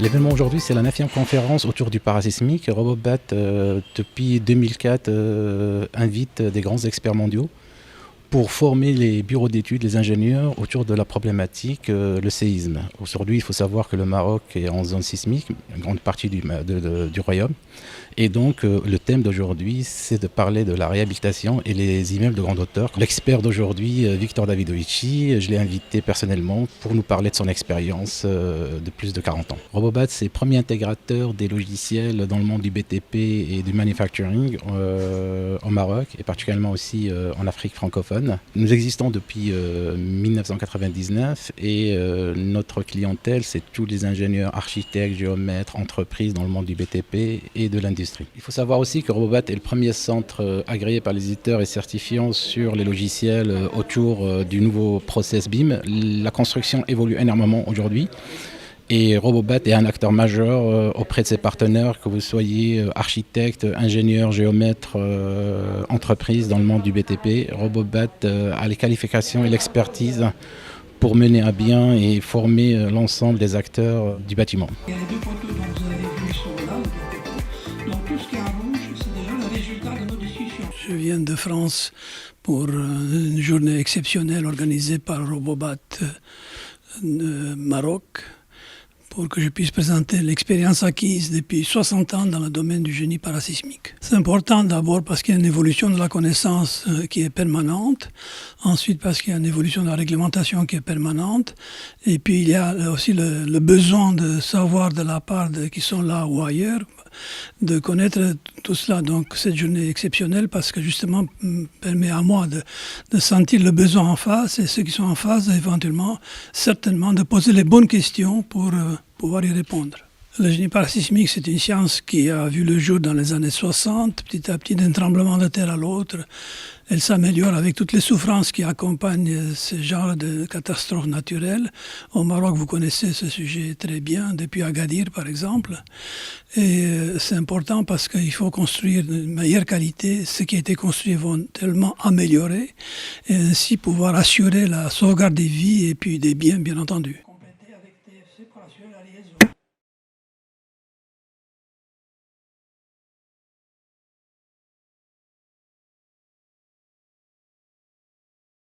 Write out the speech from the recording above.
L'événement aujourd'hui, c'est la 9e conférence autour du parasismique. Robobat, depuis 2004, invite des grands experts mondiaux pour former les bureaux d'études, les ingénieurs autour de la problématique, le séisme. Aujourd'hui, il faut savoir que le Maroc est en zone sismique, une grande partie du royaume. Et donc, le thème d'aujourd'hui, c'est de parler de la réhabilitation et les immeubles de grande hauteur. L'expert d'aujourd'hui, Victor Davidovici, je l'ai invité personnellement pour nous parler de son expérience de plus de 40 ans. Robobat, c'est le premier intégrateur des logiciels dans le monde du BTP et du manufacturing au Maroc et particulièrement aussi en Afrique francophone. Nous existons depuis 1999 et notre clientèle, c'est tous les ingénieurs, architectes, géomètres, entreprises dans le monde du BTP et de l'industrie. Il faut savoir aussi que Robobat est le premier centre agréé par les éditeurs et certifiants sur les logiciels autour du nouveau process BIM. La construction évolue énormément aujourd'hui. Et Robobat est un acteur majeur auprès de ses partenaires, que vous soyez architecte, ingénieur, géomètre, entreprise dans le monde du BTP. Robobat a les qualifications et l'expertise pour mener à bien et former l'ensemble des acteurs du bâtiment. Il y a les deux poteaux dont vous avez vu sont là, les deux poteaux. Donc tout ce qui est en rouge, c'est déjà le résultat de nos discussions. Je viens de France pour une journée exceptionnelle organisée par Robobat Maroc, pour que je puisse présenter l'expérience acquise depuis 60 ans dans le domaine du génie parasismique. C'est important d'abord parce qu'il y a une évolution de la connaissance qui est permanente, ensuite parce qu'il y a une évolution de la réglementation qui est permanente, et puis il y a aussi le besoin de savoir de la part de qui sont là ou ailleurs, de connaître tout cela. Donc cette journée est exceptionnelle parce que justement permet à moi de sentir le besoin en face et ceux qui sont en face éventuellement, certainement, de poser les bonnes questions pour pouvoir y répondre. Le génie parasismique, c'est une science qui a vu le jour dans les années 60, petit à petit d'un tremblement de terre à l'autre. Elle s'améliore avec toutes les souffrances qui accompagnent ce genre de catastrophes naturelles. Au Maroc, vous connaissez ce sujet très bien, depuis Agadir par exemple. Et c'est important parce qu'il faut construire de meilleure qualité. Ce qui a été construit vont tellement améliorer et ainsi pouvoir assurer la sauvegarde des vies et puis des biens, bien entendu.